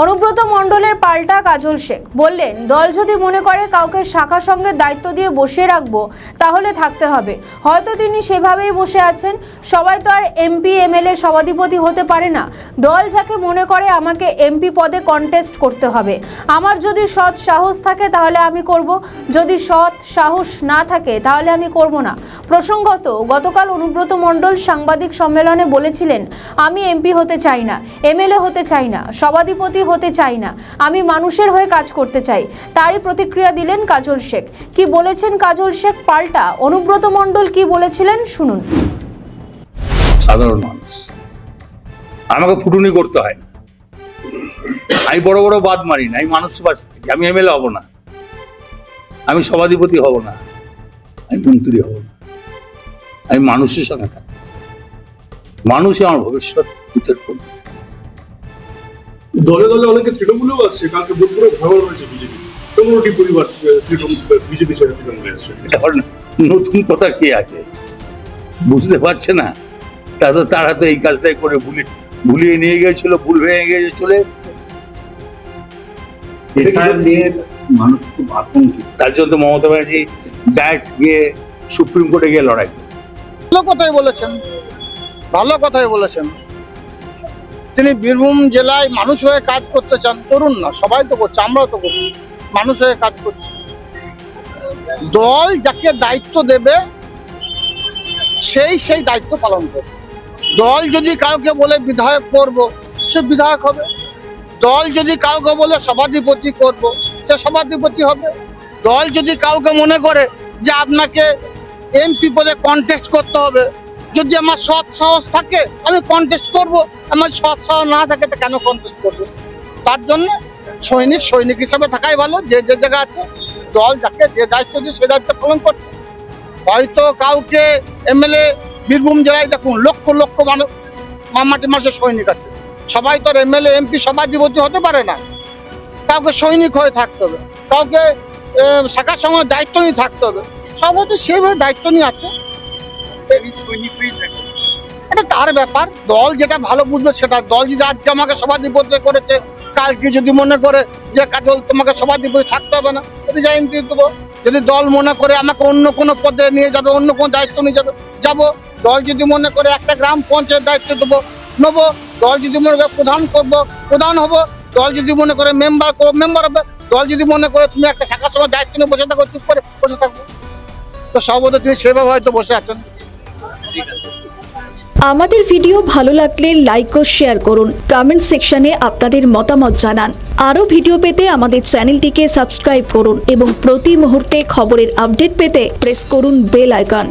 অনুব্রত মণ্ডলের পাল্টা কাজল শেখ বললেন, দল যদি মনে করে কাউকে শাখা সঙ্গে দায়িত্ব দিয়ে বসিয়ে রাখবো তাহলে থাকতে হবে। হয়তো তিনি সেভাবেই বসে আছেন। সবাই তো আর এমপি এমএলএ সভাধিপতি হতে পারে না। দল যাকে মনে করে আমাকে এমপি পদে কন্টেস্ট করতে হবে। আমার যদি সৎ সাহস থাকে তাহলে আমি করব, যদি সৎ সাহস না থাকে তাহলে আমি করব না। প্রসঙ্গত, গতকাল অনুব্রত মণ্ডল সাংবাদিক সম্মেলনে বলেছিলেন, আমি এমপি হতে চাই না, এমএলএ হতে চাই না, সভাধিপতি হতে চাই না, আমি মানুষের হয়ে কাজ করতে চাই। তারই প্রতিক্রিয়া দিলেন কাজল শেখ। কি বলেছেন কাজল শেখ পাল্টা অনুব্রত মণ্ডল কি বলেছিলেন শুনুন। সাধারণ মানুষ, আমাকে ফুটুনি করতে হয় না। আমি বড় বড় বাদ মারি না। আমি মানুষ বাস থেকে, আমি এমএলএ হব না, আমি সভাধিপতি হব না, আমি মন্ত্রী হব না। আমি মানুষের সঙ্গে থাকতে চাই। মানুষই আমার ভবিষ্যৎ ভূতের করবে। দলে দলে অনেকে তৃণমূলেও আসছে, কালকে বোধপুরে ভাঙন হয়েছে বিজেপি, কমিউনিটি পরিবার বিজেপি ছেড়ে তৃণমূলে আসছে। এটা নতুন কথা কি আছে বুঝতে পারছে না। তারা তো এই কাজটাই করে ভুলিয়ে নিয়ে গিয়েছিল, ভুল ভেঙে গিয়ে চলে এসেছে। মানুষ খুব আতঙ্কিত। তার জন্য তো মমতা ব্যানার্জি ডাইরেক্ট গিয়ে সুপ্রিম কোর্টে গিয়ে লড়াই করে। ভালো কথাই বলেছেন, ভালো কথাই বলেছেন। তিনি বীরভূম জেলায় মানুষ হয়ে কাজ করতে চান, করুন না, সবাই তো করছে, আমরাও তো করছি, মানুষ হয়ে কাজ করছি। দল যাকে দায়িত্ব দেবে সেই দায়িত্ব পালন করবে। দল যদি কাউকে বলে বিধায়ক করব, সে বিধায়ক হবে। দল যদি কাউকে বলে সভাধিপতি করব, সে সভাধিপতি হবে। দল যদি কাউকে মনে করে যে আপনাকে এমপি পদে কন্টেস্ট করতে হবে, যদি আমার সৎ সাহস থাকে আমি কন্টেস্ট করব, আমার সৎ সাহস না থাকে তো কেন কন্টেস্ট করব? তার জন্য সৈনিক হিসাবে থাকাই ভালো। যে জায়গা আছে, দল যাকে যে দায়িত্ব দিয়ে সে দায়িত্ব পালন করছে। হয়তো কাউকে এমএলএ, বীরভূম জেলায় দেখুন লক্ষ লক্ষ মানুষ, মামাটি মাসের সৈনিক আছে। সবাই তো এমএলএ এমপি সভাধিপতি হতে পারে না। কাউকে সৈনিক হয়ে থাকতে হবে, কাউকে শাখার সঙ্গে দায়িত্ব নিয়ে থাকতে হবে। সবাই তো সেভাবে দায়িত্ব নিয়ে আছে। এটা তার ব্যাপার, দল যেটা ভালো বুঝবে সেটা। দল যদি আজকে আমাকে সভাধিপতি করেছে, কালকে যদি মনে করে যে কাজল তোমাকে সভাধিপতি থাকতে হবে না, রিজাইন দিয়ে দেবো। যদি দল মনে করে আমাকে অন্য কোনো পদে নিয়ে যাবে, অন্য কোনো দায়িত্ব নিয়ে যাবে, যাবো। দল যদি মনে করে একটা গ্রাম পঞ্চায়েত দায়িত্ব দেবো, নেবো। দল যদি মনে করে প্রধান করবো, প্রধান হবো। দল যদি মনে করে মেম্বার করবো, মেম্বার হবে। দল যদি মনে করে তুমি একটা শাখার সময় দায়িত্ব নিয়ে বসে থাকো, চুপ করে বসে থাকবো। তো সম্ভবত তিনি সেভাবে হয়তো বসে আছেন। আমাদের ভিডিও ভালো লাগলে লাইক ও শেয়ার করুন, কমেন্ট সেকশনে আপনাদের মতামত জানান। আরও ভিডিও পেতে আমাদের চ্যানেলটিকে সাবস্ক্রাইব করুন এবং প্রতি মুহূর্তে খবরের আপডেট পেতে প্রেস করুন বেল আইকন।